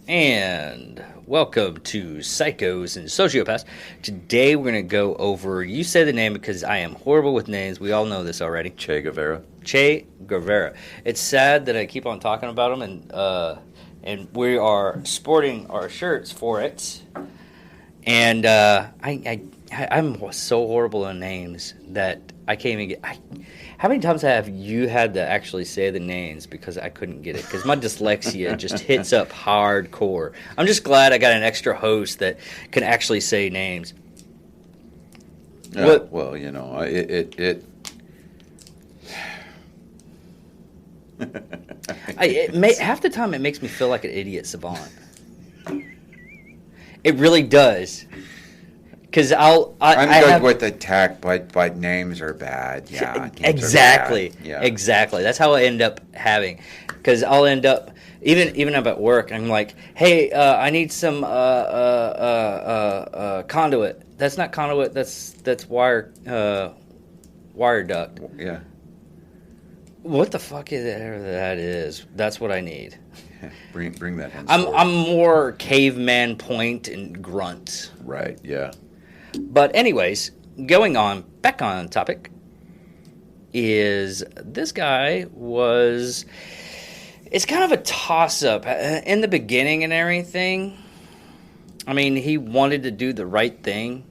And welcome to Psychos and Sociopaths. Today we're going to go over, you say the name because I am horrible with names. We all know this already. Che Guevara. Che Guevara. It's sad that I keep on talking about him, and we are sporting our shirts for it. And I'm so horrible in names that I can't even get... How many times have you had to actually say the names because I couldn't get it? Because my dyslexia just hits up hardcore. I'm just glad I got an extra host that can actually say names. Well, you know, half the time it makes me feel like an idiot savant. It really does. Because I'm good with attack, but names are bad. Yeah, exactly. Bad. Yeah. Exactly. That's how I end up having. Because I'll end up even up at work. I'm like, hey, I need some conduit. That's not conduit. That's wire duct. Yeah. What the fuck is that is? That's what I need. Bring that in. I'm more caveman point and grunt. Right. Yeah. But anyways, back on topic, is this guy was... It's kind of a toss-up. In the beginning and everything, I mean, he wanted to do the right thing.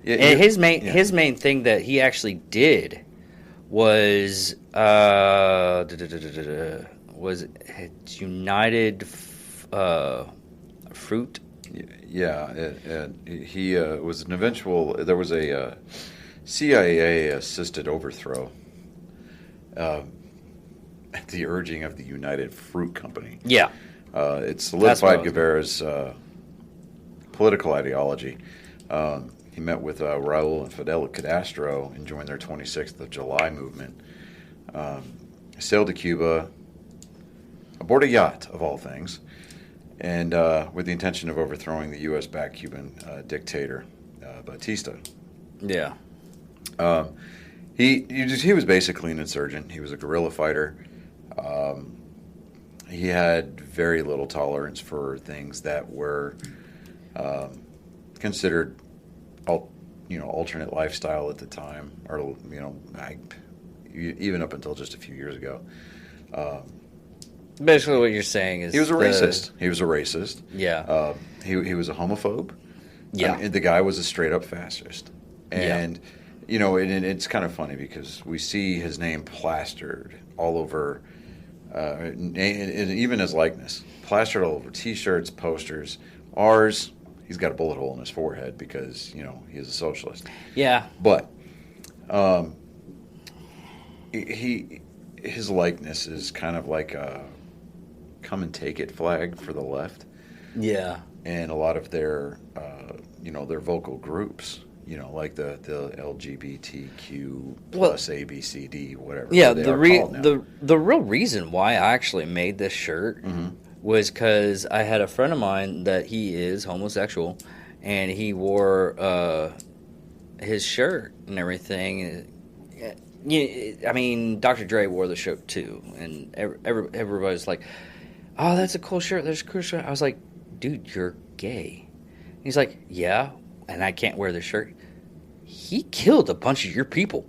Yeah, and his main thing that he actually did was United Fruit. Yeah, he was an eventual. There was a CIA-assisted overthrow at the urging of the United Fruit Company. Yeah, it solidified Guevara's political ideology. He met with Raul and Fidel Castro and joined their 26th of July movement. Sailed to Cuba aboard a yacht, of all things. And with the intention of overthrowing the U.S.-backed Cuban dictator, Batista. Yeah. He was basically an insurgent. He was a guerrilla fighter. He had very little tolerance for things that were considered, alternate lifestyle at the time, or even up until just a few years ago. Basically, what you're saying is he was a racist. He was a racist. Yeah. He was a homophobe. Yeah. I mean, the guy was a straight up fascist. And and it's kind of funny because we see his name plastered all over, and even his likeness plastered all over T-shirts, posters. Ours, he's got a bullet hole in his forehead because he's a socialist. Yeah. But his likeness is kind of like a come and take it flag for the left. Yeah. And a lot of their their vocal groups, like the LGBTQ plus ABCD, whatever. Yeah, the real reason why I actually made this shirt was because I had a friend of mine that he is homosexual, and he wore his shirt and everything. I mean, Dr. Dre wore the shirt too, and everybody's like, "Oh, that's a cool shirt. That's a cool shirt." I was like, "Dude, you're gay." He's like, "Yeah, and I can't wear this shirt." He killed a bunch of your people.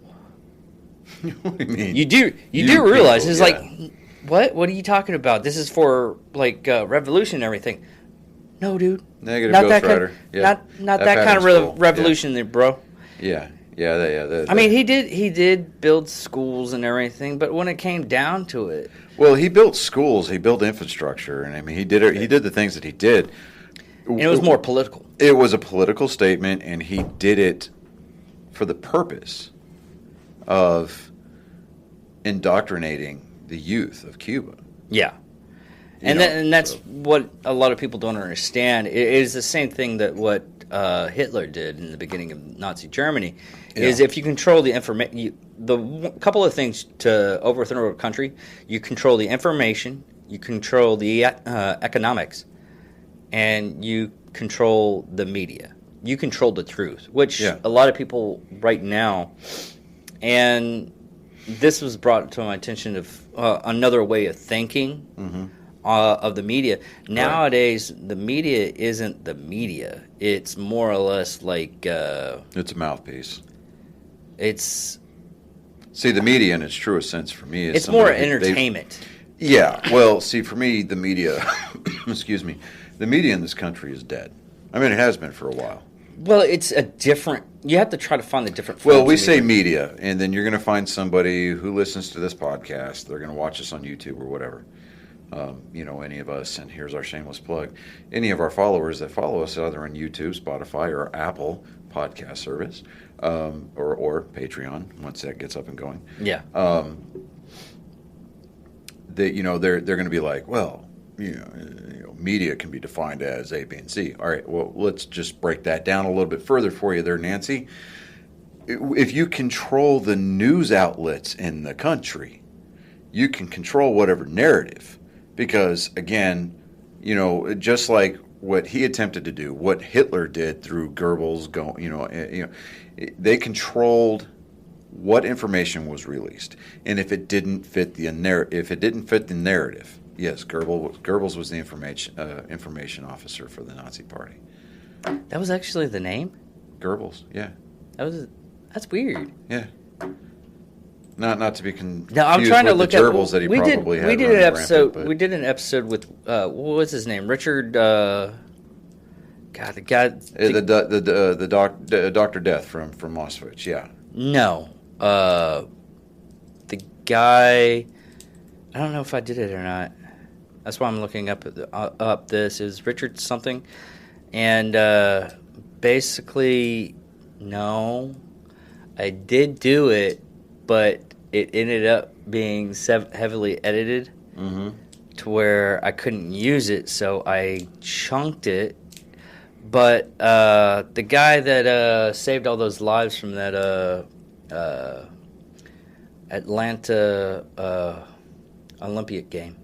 What do you mean? You do realize people, it's like, what? What are you talking about? This is for revolution and everything. No, dude. Negative Ghost Rider. Not that kind of revolution, there, bro. Yeah. I mean, he did build schools and everything, but when it came down to it, well, he built schools, he built infrastructure, and I mean, he did the things that he did. And it was more political. It was a political statement, and he did it for the purpose of indoctrinating the youth of Cuba. Yeah. And that's what a lot of people don't understand. It is the same thing that what Hitler did in the beginning of Nazi Germany. Is if you control the information, the couple of things to overthrow a country, you control the information, you control the economics, and you control the media. You control the truth, which a lot of people right now, and this was brought to my attention of another way of thinking of the media. Nowadays, the media isn't the media. It's more or less like it's a mouthpiece. It's see the media in its truest sense for me is it's more entertainment. Yeah, well, see for me the media, excuse me, the media in this country is dead. I mean, it has been for a while. Well, it's a different. You have to try to find the different. Well, we say media, and then you're going to find somebody who listens to this podcast. They're going to watch us on YouTube or whatever. Any of us, and here's our shameless plug. Any of our followers that follow us either on YouTube, Spotify, or Apple podcast service, or Patreon once that gets up and going. Yeah. They're going to be like, well, media can be defined as A, B, and C. All right, well, let's just break that down a little bit further for you there, Nancy. If you control the news outlets in the country, you can control whatever narrative. Because, again, just like what he attempted to do, what Hitler did through Goebbels, they controlled what information was released. And if it didn't fit the narrative, yes, Goebbels was the information officer for the Nazi Party. That was actually the name? Goebbels, yeah. That's weird. Yeah. Not to be confused now, I'm trying with to look the gerbils at, that he probably had. We did an episode. Rampant, we did an episode with what was his name? Richard. God, the guy. The Dr. Death from Auschwitz. Yeah. No, the guy. I don't know if I did it or not. That's why I'm looking up this. Is Richard something? And basically, no, I did do it, but it ended up being heavily edited to where I couldn't use it, so I chunked it. But the guy that saved all those lives from that Atlanta Olympic game.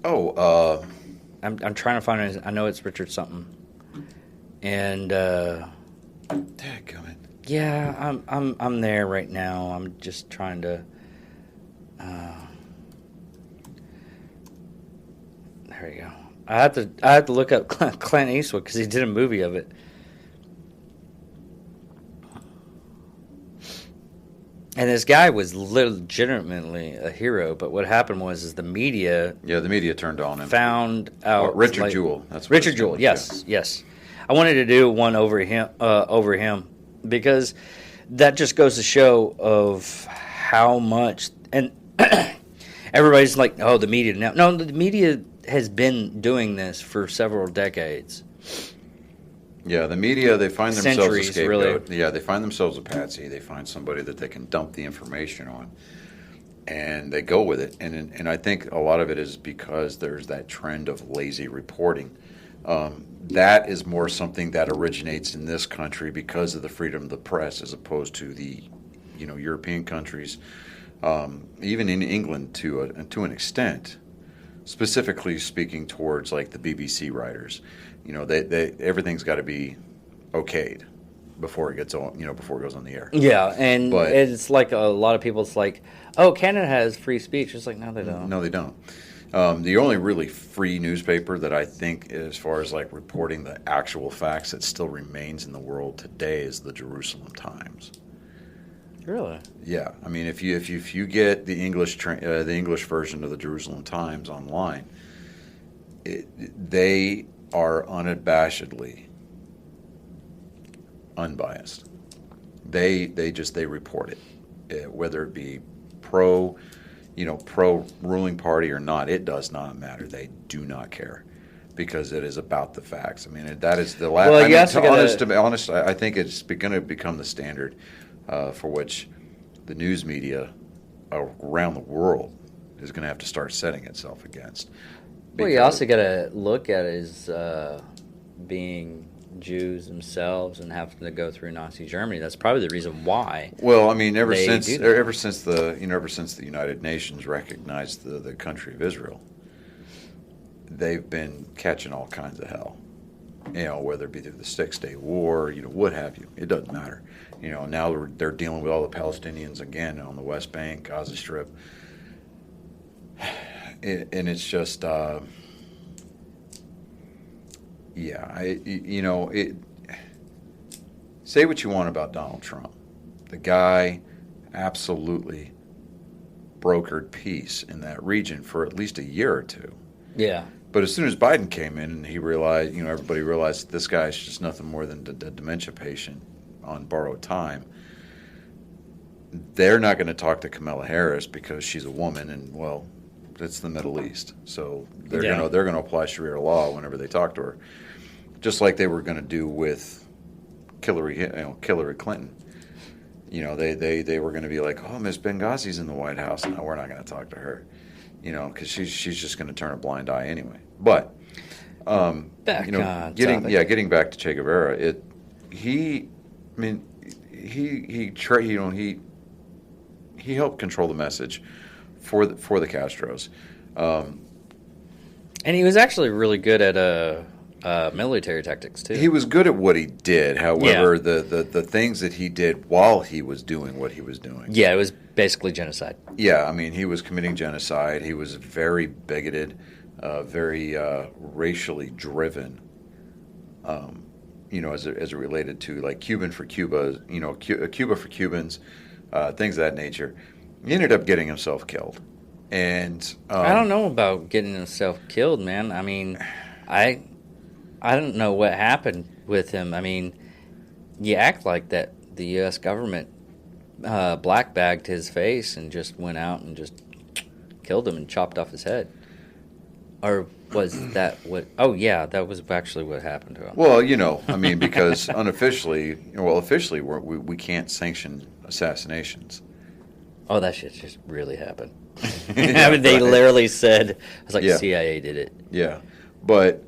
Oh, I'm trying to find it. I know it's Richard something. And dadgummit. Yeah, I'm there right now. I'm just trying to. There you go. I have to look up Clint Eastwood because he did a movie of it. And this guy was legitimately a hero, but what happened was the media. Yeah, the media turned on him. Found out Richard Jewell. That's what Richard Jewell. Yes, yes. I wanted to do one over him. Because that just goes to show of how much, and everybody's like, oh, the media now. No, the media has been doing this for several decades. Yeah, the media, they find themselves Centuries, a scapegoat. really. Yeah, they find themselves a patsy. They find somebody that they can dump the information on, and they go with it. And I think a lot of it is because there's that trend of lazy reporting. That is more something that originates in this country because of the freedom of the press, as opposed to the, European countries, even in England to an extent. Specifically speaking towards like the BBC writers, they everything's got to be okayed before it gets on, before it goes on the air. Yeah, but it's like a lot of people. It's like, oh, Canada has free speech. It's like, no, they don't. No, they don't. The only really free newspaper that I think, as far as like reporting the actual facts, that still remains in the world today is the Jerusalem Times. Really? Yeah, I mean, if you get the English version of the Jerusalem Times online, they are unabashedly unbiased. They report it, whether it be pro ruling party or not. It does not matter. They do not care, because it is about the facts. I mean, that is the last. Well, to be honest, I think it's going to become the standard for which the news media around the world is going to have to start setting itself against. Well, you also got to look at it as being Jews themselves and having to go through Nazi Germany. That's probably the reason why. Well, I mean, ever since the United Nations recognized the country of Israel, they've been catching all kinds of hell. Whether it be through the 6-Day War, what have you. It doesn't matter. Now they're dealing with all the Palestinians again on the West Bank, Gaza Strip. and it's just, say what you want about Donald Trump. The guy absolutely brokered peace in that region for at least a year or two. Yeah. But as soon as Biden came in and he realized, everybody realized that this guy's just nothing more than a dementia patient on borrowed time. They're not going to talk to Kamala Harris because she's a woman, and well, it's the Middle East, so they're going to apply Sharia law whenever they talk to her, just like they were going to do with Hillary Clinton. They were going to be like, oh, Miss Benghazi's in the White House. No, we're not going to talk to her, because she's just going to turn a blind eye anyway. But getting back to Che Guevara, he helped control the message for the Castros. And he was actually really good at military tactics too. He was good at what he did. However, the things that he did while he was doing what he was doing. Yeah, it was basically genocide. Yeah, he was committing genocide. He was very bigoted, very racially driven. As it related to like Cuban for Cuba, Cuba for Cubans, things of that nature. He ended up getting himself killed. And I don't know about getting himself killed, man. I don't know what happened with him. You act like that the U.S. government black bagged his face and just went out and just killed him and chopped off his head. Or was that what? Oh, yeah, that was actually what happened to him. Well, because officially we can't sanction assassinations. Oh, that shit just really happened. They literally said, I was like, CIA did it. Yeah. But,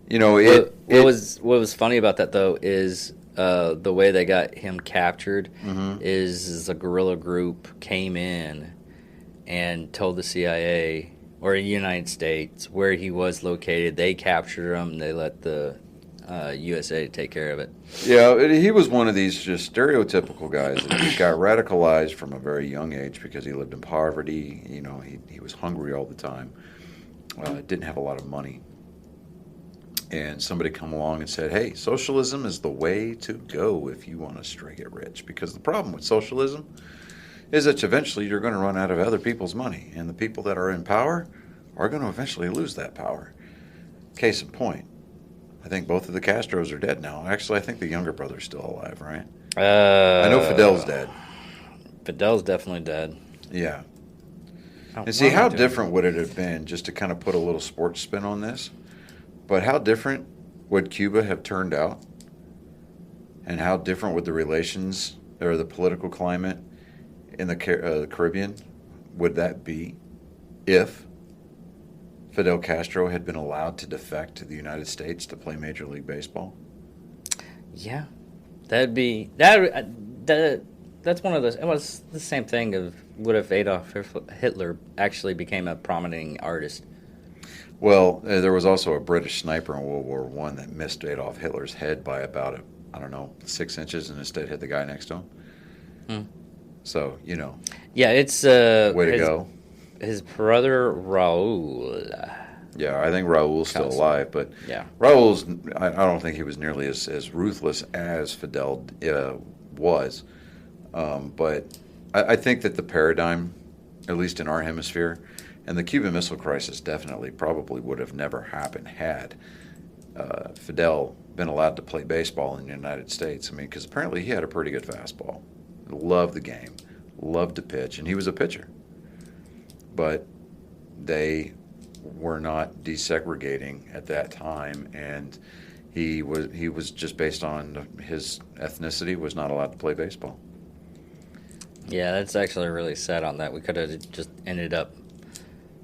what was funny about that, though, is the way they got him captured is a guerrilla group came in and told the CIA or the United States where he was located. They captured him. They let the USA take care of it. Yeah, he was one of these just stereotypical guys that just got radicalized from a very young age because he lived in poverty. He was hungry all the time. Didn't have a lot of money. And somebody come along and said, hey, socialism is the way to go if you want to straight get rich. Because the problem with socialism is that eventually you're going to run out of other people's money. And the people that are in power are going to eventually lose that power. Case in point, I think both of the Castros are dead now. Actually, I think the younger brother's still alive, right? I know Fidel's dead. Fidel's definitely dead. Yeah. And see, how different would it have been, just to kind of put a little sports spin on this, but how different would Cuba have turned out? And how different would the relations or the political climate in the Caribbean would that be if Fidel Castro had been allowed to defect to the United States to play Major League Baseball? Yeah. That's one of those. It was the same thing of what if Adolf Hitler actually became a prominent artist. Well, there was also a British sniper in World War I that missed Adolf Hitler's head by about, 6 inches, and instead hit the guy next to him. So, Yeah, it's... way to go. His brother, Raul. Yeah, I think Raul's still alive, but yeah. Raul's, I don't think he was nearly as ruthless as Fidel was. But I think that the paradigm, at least in our hemisphere, and the Cuban Missile Crisis definitely probably would have never happened had Fidel been allowed to play baseball in the United States. Because apparently he had a pretty good fastball. Loved the game, loved to pitch, and he was a pitcher. But they were not desegregating at that time, and he was just based on his ethnicity, was not allowed to play baseball. Yeah, that's actually really sad on that. We could have just ended up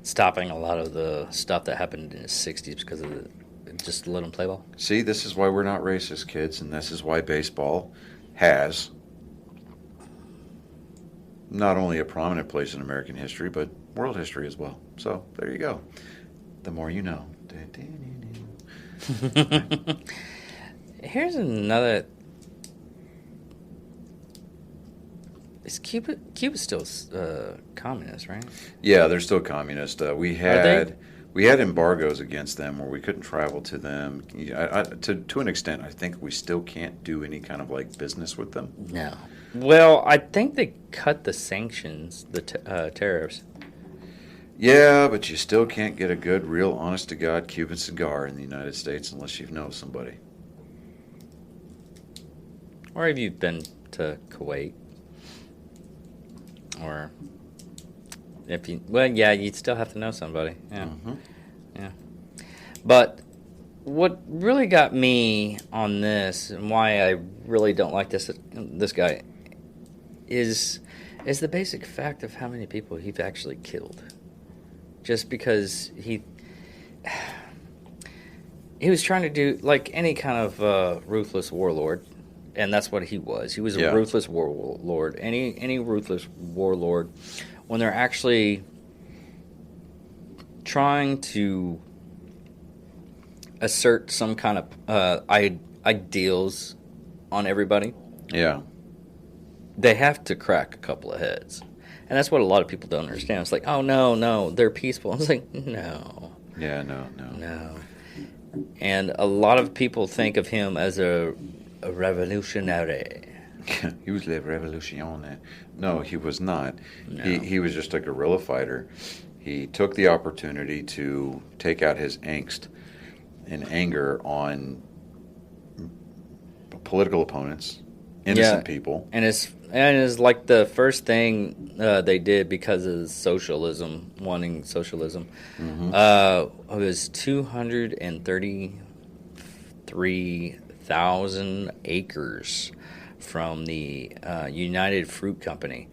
stopping a lot of the stuff that happened in the 60s because of just let him play ball. See, this is why we're not racist, kids, and this is why baseball has not only a prominent place in American history, but world history as well. So, there you go. The more you know. Here's another... Here's... Is Cuba's still communist, right? Yeah, they're still communist. We Are they? had embargoes against them where we couldn't travel to them. To an extent, I think we still can't do any kind of like business with them. No. Well, I think they cut the sanctions, the tariffs. Yeah, but you still can't get a good, real, honest to God Cuban cigar in the United States unless you know somebody. Or have you been to Kuwait? Or if you, well, yeah, you'd still have to know somebody. Yeah, yeah. But what really got me on this, and why I really don't like this guy, is the basic fact of how many people he's actually killed. Just because he was trying to do like any kind of ruthless warlord, and that's what he was. He was a ruthless warlord. Any ruthless warlord, when they're actually trying to assert some kind of ideals on everybody, they have to crack a couple of heads. And that's what a lot of people don't understand. It's like, oh, no, they're peaceful. It's like, no. Yeah, no. And a lot of people think of him as a revolutionary. He was a revolutionary. No, he was not. No. He was just a guerrilla fighter. He took the opportunity to take out his angst and anger on political opponents, innocent people. And it's like the first thing they did because of socialism, wanting socialism. It was 233,000 acres from the United Fruit Company.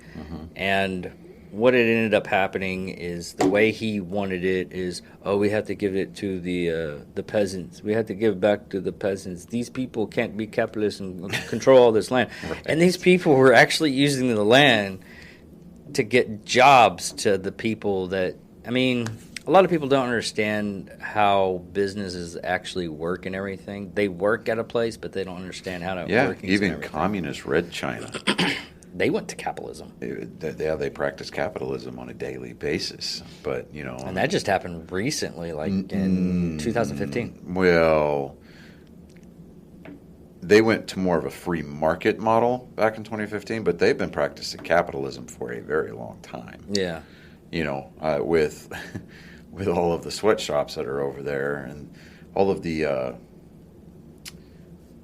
And what it ended up happening is the way he wanted it is, we have to give it to the peasants. We have to give it back to the peasants. These people can't be capitalists and control all this land. Right. And these people were actually using the land to get jobs to the people that, I mean, a lot of people don't understand how businesses actually work and everything. They work at a place, but they don't understand how to work. Yeah, even communist Red China. They went to capitalism. They practice capitalism on a daily basis, but and that just happened recently, like in 2015. Well, they went to more of a free market model back in 2015, but they've been practicing capitalism for a very long time. Yeah, with all of the sweatshops that are over there and all of the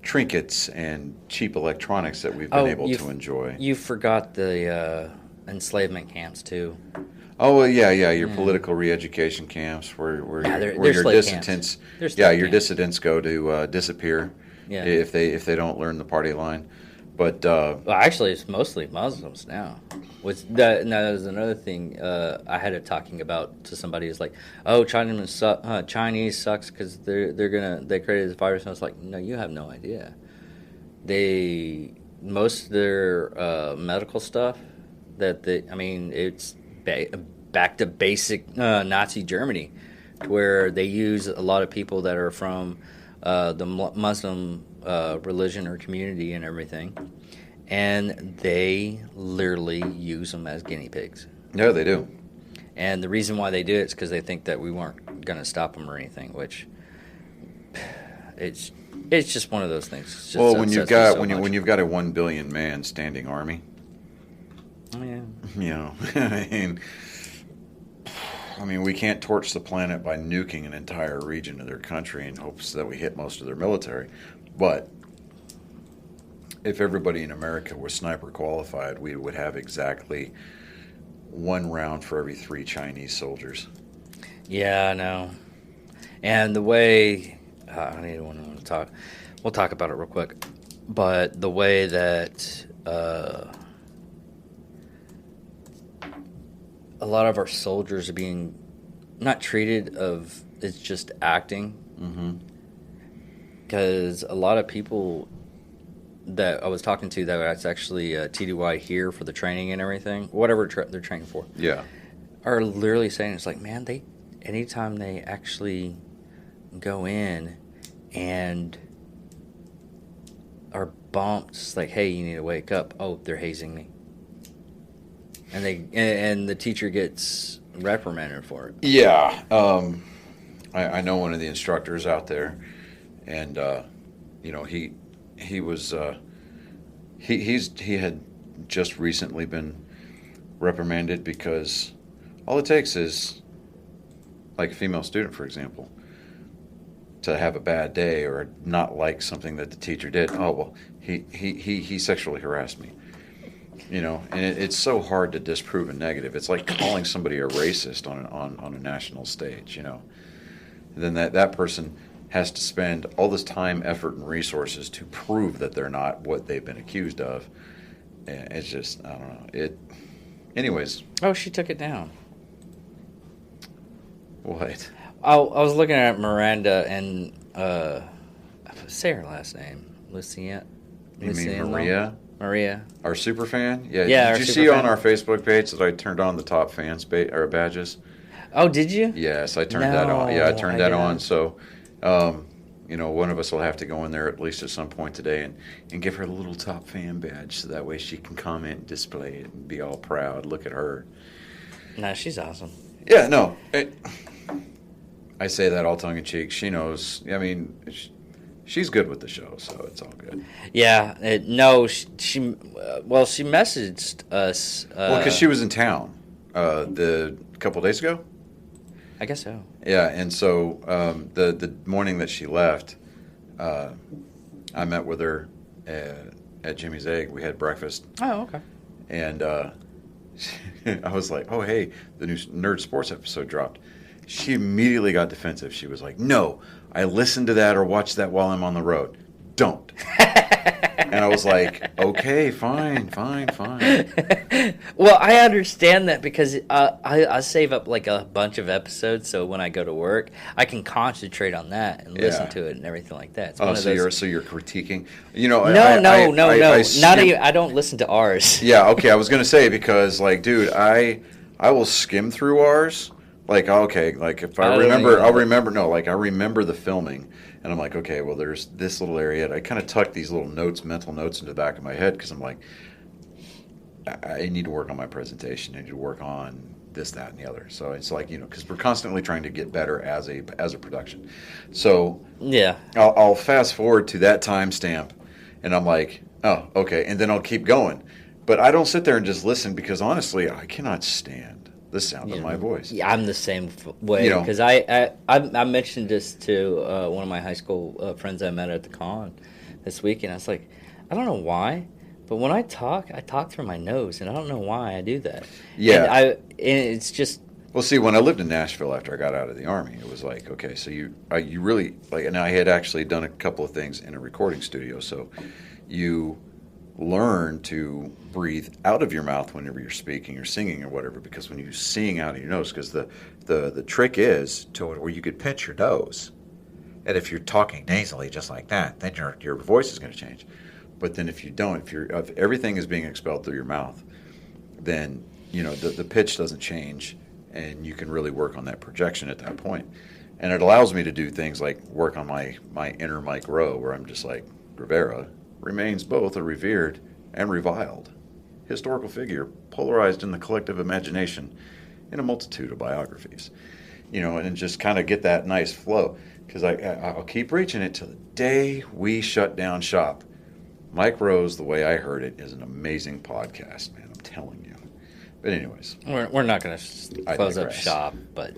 trinkets and cheap electronics that we've been able to enjoy. You forgot the enslavement camps too. Oh well, yeah. Your political re-education camps, where your dissidents, dissidents go to disappear if they don't learn the party line. But well, actually, it's mostly Muslims now. That was another thing I had it talking about to somebody. Is like, Chinese sucks because they created this virus. And I was like, no, you have no idea. Most of their medical stuff it's back to basic Nazi Germany, where they use a lot of people that are from the Muslim religion or community and everything, and they literally use them as guinea pigs. Yeah, they do. And the reason why they do it is because they think that we weren't going to stop them or anything, which it's just one of those things. Well, when you've got a 1 billion man standing army, I mean, we can't torch the planet by nuking an entire region of their country in hopes that we hit most of their military. But if everybody in America was sniper qualified, we would have exactly 1 round for every 3 Chinese soldiers. Yeah, I know. And the way I don't even want to talk. We'll talk about it real quick. But the way that a lot of our soldiers are being not treated it's just acting. Because a lot of people that I was talking to that was actually TDY here for the training and everything, whatever they're training for, are literally saying it's like, man, anytime they actually go in and are bumped, it's like, hey, you need to wake up. Oh, they're hazing me. and the teacher gets reprimanded for it. Yeah, I know one of the instructors out there, and he was he had just recently been reprimanded because all it takes is, like a female student, for example, to have a bad day or not like something that the teacher did. Oh, well, he sexually harassed me. And it's so hard to disprove a negative. It's like calling somebody a racist on a national stage. And then that person has to spend all this time, effort, and resources to prove that they're not what they've been accused of. And it's just, I don't know. Anyways. Oh, she took it down. What? I was looking at Miranda and say her last name, Luciana. You mean Maria? Maria, our super fan. Yeah. Did you see on our Facebook page that I turned on the top fans badges? Oh, did you? Yes, I turned that on. Yeah, I turned that on. So, one of us will have to go in there at least at some point today and give her a little top fan badge, so that way she can comment, and display it, and be all proud. Look at her. No, she's awesome. Yeah, no. I say that all tongue in cheek. She knows. I mean, she's good with the show, so it's all good. Yeah. She messaged us. Well, because she was in town the couple days ago. I guess so. Yeah, and so the morning that she left, I met with her at Jimmy's Egg. We had breakfast. Oh, okay. And I was like, oh, hey, the new Nerd Sports episode dropped. She immediately got defensive. She was like, no, I listened to that or watched that while I'm on the road. Don't. And I was like, okay, fine. Well, I understand that because I save up like a bunch of episodes, so when I go to work, I can concentrate on that and listen to it and everything like that. So you're critiquing? No. I don't listen to ours. Yeah, okay, I was going to say because, like, dude, I will skim through ours. Like, okay, like if I remember the filming, and I'm like, okay, well, there's this little area. I kind of tuck these little mental notes into the back of my head because I'm like, I need to work on my presentation. I need to work on this, that, and the other. So it's like, because we're constantly trying to get better as a production. So yeah, I'll fast forward to that timestamp, and I'm like, oh, okay, and then I'll keep going. But I don't sit there and just listen because honestly, I cannot stand the sound of my voice. Yeah, I'm the same way because I mentioned this to one of my high school friends I met at the con this weekend. I was like, I don't know why, but when I talk through my nose, and I don't know why I do that. Yeah, and it's just. Well, see, when I lived in Nashville after I got out of the Army, it was like, okay, so you really like, and I had actually done a couple of things in a recording studio, so you learn to breathe out of your mouth whenever you're speaking or singing or whatever, because when you sing out of your nose, because the trick is to where you could pinch your nose, and if you're talking nasally just like that, then your voice is going to change. But then if you don't, if everything is being expelled through your mouth, then the pitch doesn't change, and you can really work on that projection at that point. And it allows me to do things like work on my inner Mike Rowe, where I'm just like, Guevara remains both a revered and reviled historical figure, polarized in the collective imagination in a multitude of biographies. And just kind of get that nice flow, because I'll keep reaching it till the day we shut down shop. Mike Rowe's, the way I heard it, is an amazing podcast, man. I'm telling you. But anyways, we're not going to close up shop, but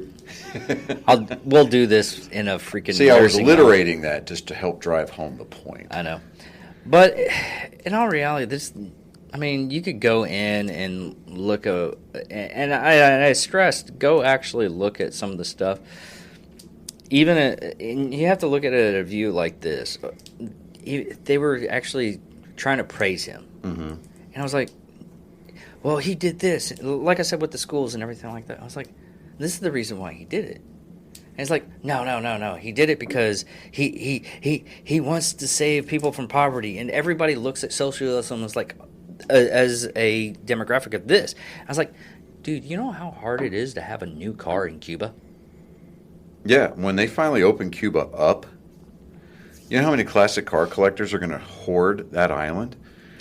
we'll do this in a freaking. See, I was alliterating that just to help drive home the point. I know. But in all reality, you could go in and look at, and I stressed, go actually look at some of the stuff. And you have to look at it at a view like this. They were actually trying to praise him. Mm-hmm. And I was like, well, he did this. Like I said, with the schools and everything like that. I was like, this is the reason why he did it. And it's like, no. He did it because he wants to save people from poverty. And everybody looks at socialism as like as a demographic of this. I was like, dude, you know how hard it is to have a new car in Cuba? Yeah, when they finally open Cuba up, you know how many classic car collectors are going to hoard that island?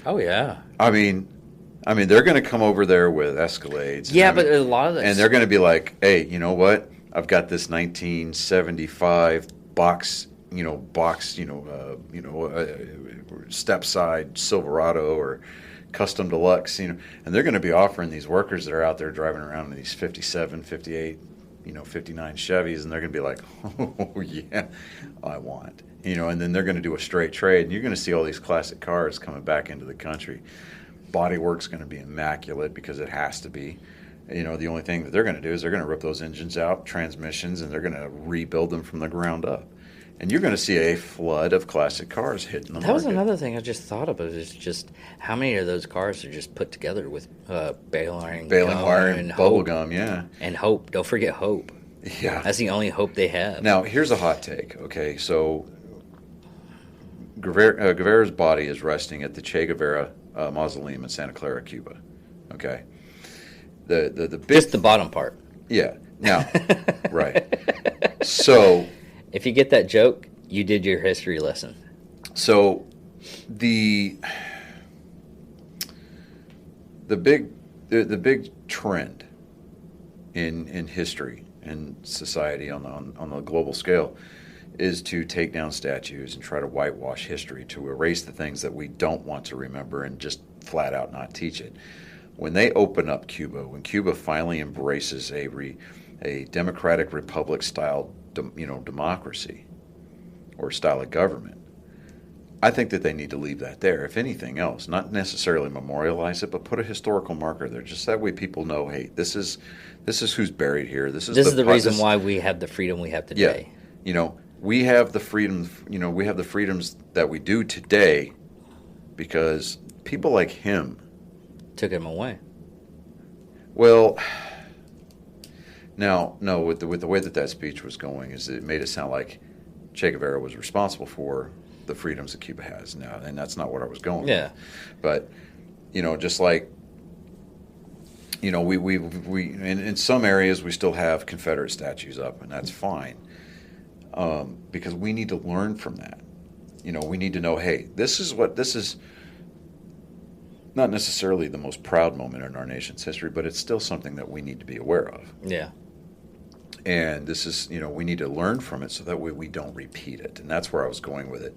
Oh, yeah. I mean, I mean, they're going to come over there with Escalades. Yeah, but a lot of this, and they're going to be like, "Hey, you know what? I've got this 1975 step side Silverado or custom deluxe, and they're going to be offering these workers that are out there driving around in these 57, 58, 59 Chevys, and they're going to be like, oh yeah, I want, and then they're going to do a straight trade, and you're going to see all these classic cars coming back into the country. Bodywork's going to be immaculate because it has to be. The only thing that they're going to do is they're going to rip those engines out, transmissions, and they're going to rebuild them from the ground up. And you're going to see a flood of classic cars hitting the market. That was another thing I just thought of. Is just how many of those cars are just put together with baling wire and bubble gum, yeah. And hope. Don't forget hope. Yeah. That's the only hope they have. Now, here's a hot take, okay? So Guevara's body is resting at the Che Guevara mausoleum in Santa Clara, Cuba, okay? The big, just the bottom part. Yeah. Now, right. So... if you get that joke, you did your history lesson. So, the big trend in history and society on the global scale is to take down statues and try to whitewash history, to erase the things that we don't want to remember and just flat out not teach it. When they open up Cuba, when Cuba finally embraces a democratic republic style democracy or style of government, I think that they need to leave that there. If anything else, not necessarily memorialize it, but put a historical marker there. Just that way people know, hey, this is who's buried here. This is the reason why we have the freedom we have today. Yeah. We have the freedom, we have the freedoms that we do today because people like him took him away. Well, now, no, with the way that speech was going, is it made it sound like Che Guevara was responsible for the freedoms that Cuba has now, and that's not what I was going with. But, just like, we in some areas we still have Confederate statues up, and that's fine, because we need to learn from that. We need to know, hey, this is not necessarily the most proud moment in our nation's history, but it's still something that we need to be aware of. Yeah. And this is, we need to learn from it so that way we don't repeat it. And that's where I was going with it.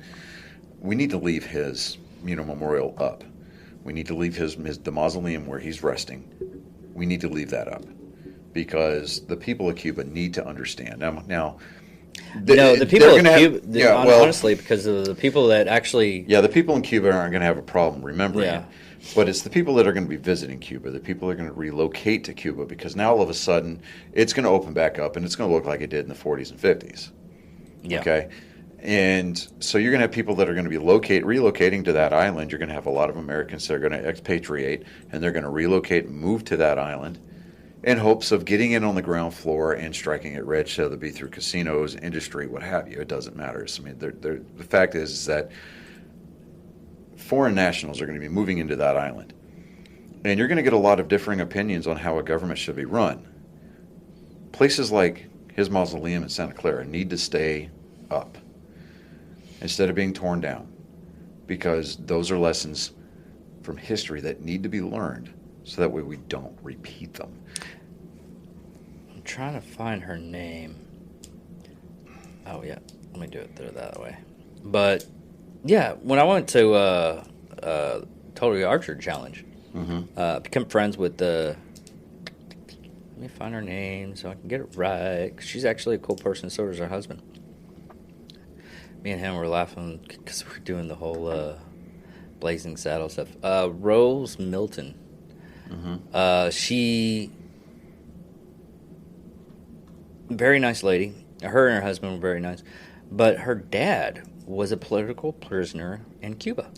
We need to leave his, memorial up. We need to leave the mausoleum where he's resting. We need to leave that up because the people of Cuba need to understand. Now the people of Cuba, honestly, because of the people that actually... Yeah, the people in Cuba aren't going to have a problem remembering it. But it's the people that are going to be visiting Cuba, the people that are going to relocate to Cuba, because now all of a sudden it's going to open back up and it's going to look like it did in the 40s and 50s. Yeah. Okay? And so you're going to have people that are going to be relocating to that island. You're going to have a lot of Americans that are going to expatriate, and they're going to relocate and move to that island in hopes of getting in on the ground floor and striking it rich, so it'll be through casinos, industry, what have you. It doesn't matter. I mean, the fact is that foreign nationals are going to be moving into that island. And you're going to get a lot of differing opinions on how a government should be run. Places like his mausoleum in Santa Clara need to stay up instead of being torn down, because those are lessons from history that need to be learned so that way we don't repeat them. I'm trying to find her name. Oh, yeah. Let me do it that way. But... yeah, when I went to Totally Archer Challenge, become friends with the... let me find her name so I can get it right. 'Cause she's actually a cool person, so is her husband. Me and him were laughing because we're doing the whole Blazing Saddle stuff. Rose Milton. She... very nice lady. Her and her husband were very nice. But her dad was a political prisoner in Cuba.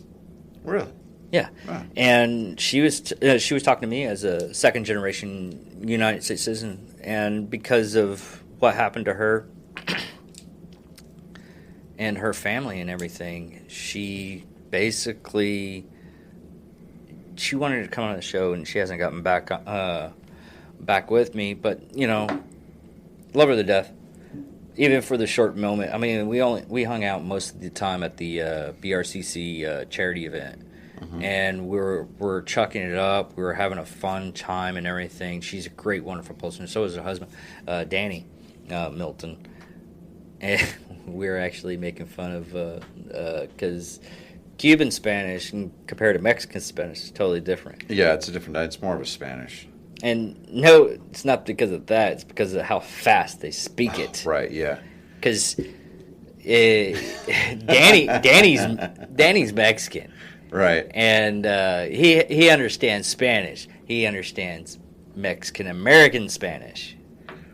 Really? Yeah. Wow. And she was talking to me as a second generation United States citizen, and because of what happened to her and her family and everything, she basically wanted to come on the show, and she hasn't gotten back with me, but love her to death. Even for the short moment. I mean, we hung out most of the time at the BRCC charity event, and we're chucking it up. We were having a fun time and everything. She's a great, wonderful person. So is her husband, Danny Milton. And we were actually making fun of because Cuban Spanish compared to Mexican Spanish is totally different. Yeah, it's more of a Spanish. And no, it's not because of that. It's because of how fast they speak it. Right, yeah. Because Danny's Mexican. Right. And he understands Spanish. He understands Mexican American Spanish.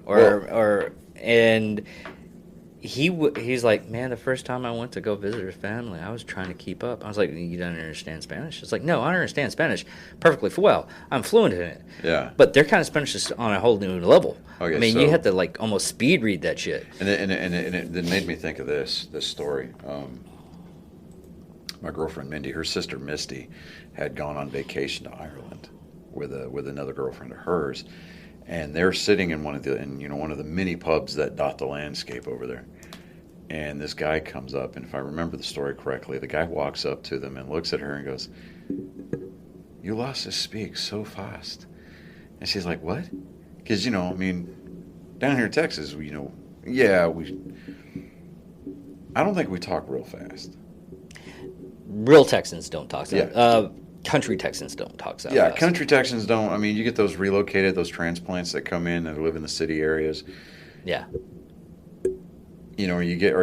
And he's like, man, the first time I went to go visit her family, I was trying to keep up. I was like, you don't understand Spanish? It's like, no, I understand Spanish perfectly well. I'm fluent in it. Yeah. But their kind of Spanish is on a whole new level. Okay, I mean, you have to like almost speed read that shit. And it made me think of this story. My girlfriend Mindy, her sister Misty, had gone on vacation to Ireland with another girlfriend of hers. And they're sitting in one of the mini pubs that dot the landscape over there. And this guy comes up, and if I remember the story correctly, the guy walks up to them and looks at her and goes, "You lost to speak so fast." And she's like, "What?" Because down here in Texas, I don't think we talk real fast. Real Texans don't talk so fast. Yeah. Country Texans don't talk so fast. Yeah, country Texans don't. I mean, you get those those transplants that come in and live in the city areas. Yeah. Or you get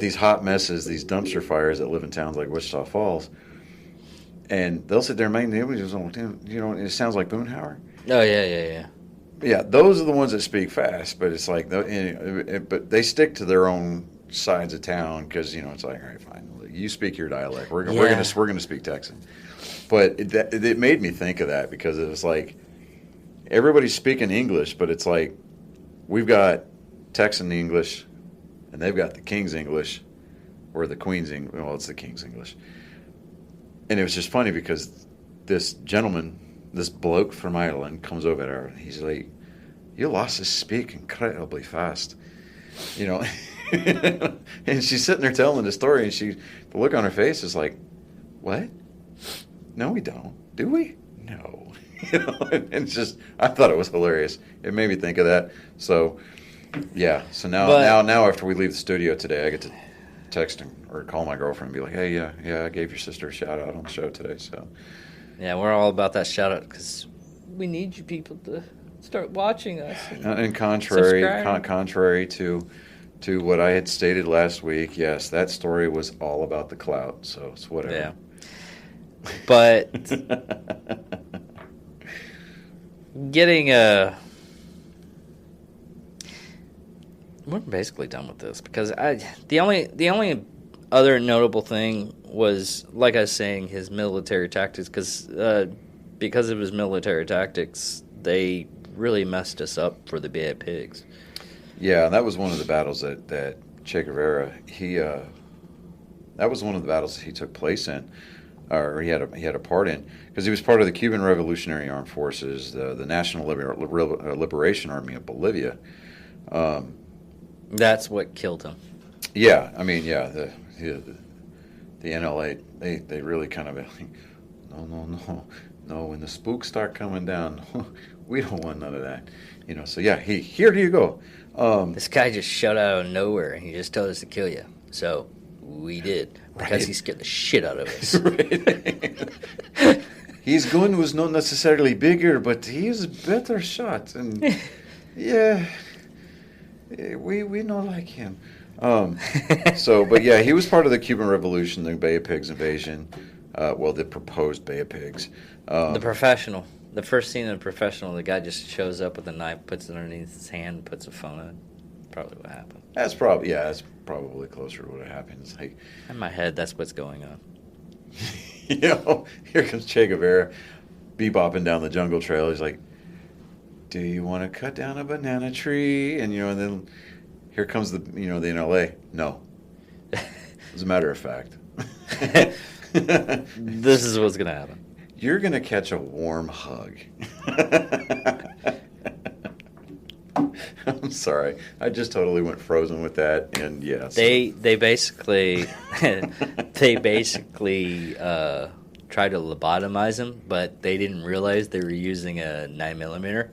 these hot messes, these dumpster fires that live in towns like Wichita Falls, and they'll sit there and make the images on, it sounds like Boonhauer. Oh yeah. Yeah, those are the ones that speak fast, but it's like, but they stick to their own sides of town because it's like, all right, fine, you speak your dialect. We're gonna speak Texan. But it made me think of that because it was like everybody's speaking English, but it's like we've got Texan English, and they've got the King's English, or the Queen's English. Well, it's the King's English. And it was just funny because this gentleman, this bloke from Ireland, comes over at her. He's like, "You lost to speak incredibly fast," And she's sitting there telling the story, and the look on her face is like, "What? No, we don't. Do we? No." And it's just, I thought it was hilarious. It made me think of that. So, yeah. So now after we leave the studio today, I get to text or call my girlfriend and be like, "Hey, yeah, I gave your sister a shout out on the show today." So, yeah, we're all about that shout out because we need you people to start watching us. And contrary to what I had stated last week, yes, that story was all about the clout. So it's whatever. Yeah. But we're basically done with this because the only other notable thing was, like I was saying, his military tactics, because of his military tactics, they really messed us up for the Bay of Pigs. Yeah, that was one of the battles that Che Guevara, that was one of the battles that he took place in, or he had a part in, because he was part of the Cuban Revolutionary Armed Forces, the National Liberation Army of Bolivia. That's what killed him. Yeah, I mean, yeah, the NLA, they really kind of, no, when the spooks start coming down, we don't want none of that, So yeah, here you go. This guy just shut out of nowhere, and he just told us to kill you. So we did, because he scared the shit out of us. Right. His gun was not necessarily bigger, but he is a better shot, and yeah, we not like him. But yeah, he was part of the Cuban Revolution, the Bay of Pigs invasion. The proposed Bay of Pigs. The first scene in The Professional, the guy just shows up with a knife, puts it underneath his hand, puts a phone in. Probably what happened. That's probably closer to what happened. It's like, in my head, that's what's going on. Here comes Che Guevara, bebopping down the jungle trail. He's like, "Do you want to cut down a banana tree?" And and then here comes the NLA. No, as a matter of fact, this is what's gonna happen. You're going to catch a warm hug. I'm sorry. I just totally went frozen with that, and yeah. So. They basically tried to lobotomize him, but they didn't realize they were using a 9mm.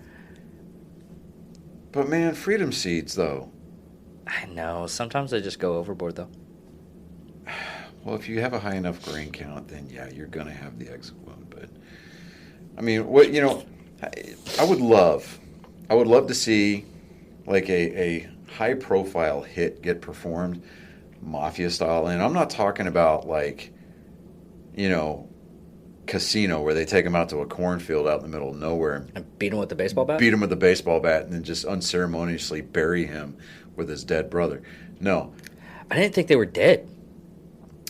But man, freedom seeds though. I know. Sometimes I just go overboard though. Well, if you have a high enough grain count, then yeah, you're gonna have the exit wound. But I mean, what I would love to see like a high profile hit get performed, mafia style, and I'm not talking about like, Casino where they take him out to a cornfield out in the middle of nowhere and beat him with the baseball bat. Beat him with the baseball bat, and then just unceremoniously bury him with his dead brother. No, I didn't think they were dead.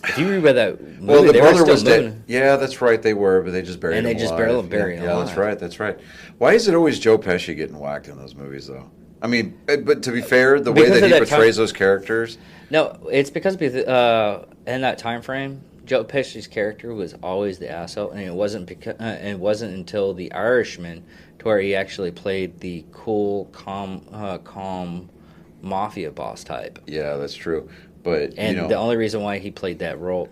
If you read about that movie, well, the brother was moving. dead. Yeah, that's right. They were, but they just buried him alive. And they just buried him alive. Yeah, that's right. Why is it always Joe Pesci getting whacked in those movies, though? I mean, but to be fair, the way that he portrays those characters. No, it's because in that time frame, Joe Pesci's character was always the asshole, and it wasn't until The Irishman to where he actually played the cool, calm mafia boss type. Yeah, that's true. But the only reason why he played that role,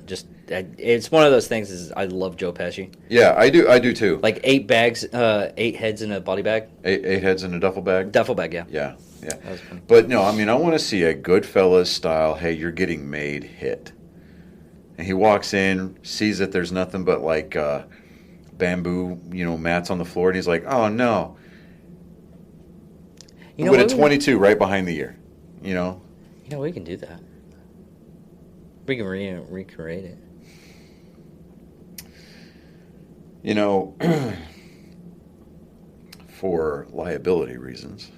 it's one of those things. Is I love Joe Pesci. Yeah, I do too. Like 8 heads in a body bag. 8 heads in a duffel bag. Duffel bag, yeah. Yeah. That was funny. But no, I mean, I want to see a Goodfellas style. Hey, you're getting made hit. And he walks in, sees that there's nothing but like bamboo, mats on the floor, and he's like, "Oh no!" With a 22 right behind the ear, we can do that. We can recreate it. For liability reasons,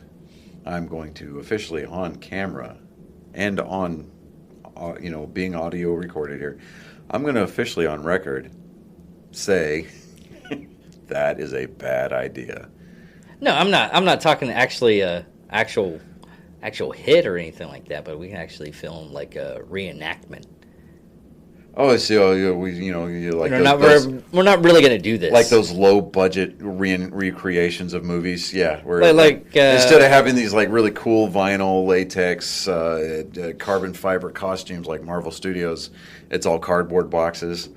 I'm going to officially on camera and on. Being audio recorded here, I'm going to officially on record say that is a bad idea. No, I'm not. I'm not talking actually actual hit or anything like that. But we can actually film like a reenactment. Oh, I see. You like we're not really going to do this. Like those low budget recreations of movies. Yeah, where instead of having these like really cool vinyl, latex, carbon fiber costumes like Marvel Studios, it's all cardboard boxes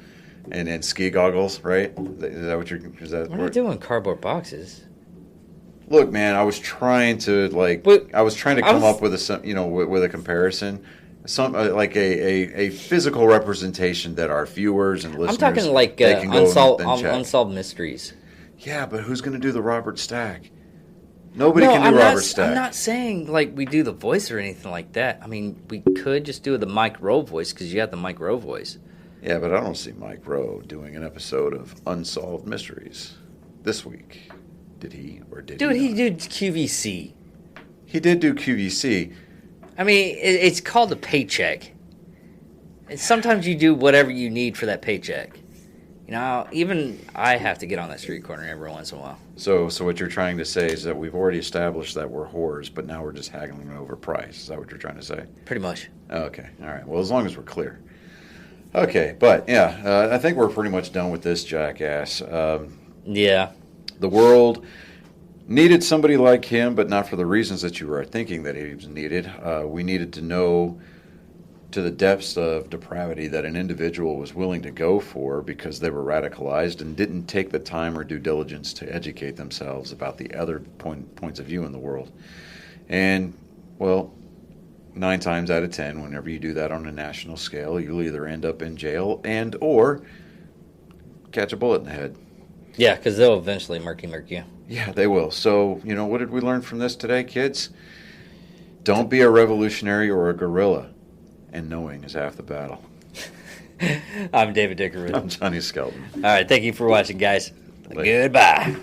and ski goggles. Right? Is that what you're? We're not doing cardboard boxes. Look, man, I was trying to come up with with a comparison. Some like a physical representation that our viewers and listeners. I'm talking like unsolved mysteries. Yeah, but who's going to do the Robert Stack? Nobody can do Robert Stack. I'm not saying like we do the voice or anything like that. I mean, we could just do the Mike Rowe voice because you have the Mike Rowe voice. Yeah, but I don't see Mike Rowe doing an episode of Unsolved Mysteries this week. Did he or did he? Dude, he did QVC. He did do QVC. I mean, it's called a paycheck. And sometimes you do whatever you need for that paycheck. Even I have to get on that street corner every once in a while. So what you're trying to say is that we've already established that we're whores, but now we're just haggling over price. Is that what you're trying to say? Pretty much. Okay. All right. Well, as long as we're clear. Okay. But, yeah, I think we're pretty much done with this jackass. Yeah. The world needed somebody like him, but not for the reasons that you are thinking that he was needed. We needed to know to the depths of depravity that an individual was willing to go for because they were radicalized and didn't take the time or due diligence to educate themselves about the other points of view in the world. And, well, 9 times out of 10, whenever you do that on a national scale, you'll either end up in jail or catch a bullet in the head. Yeah, because they'll eventually murky you. Yeah, they will. So, what did we learn from this today, kids? Don't be a revolutionary or a guerrilla, and knowing is half the battle. I'm David Dickerman. I'm Johnny Skelton. All right, thank you for watching, guys. Later. Goodbye.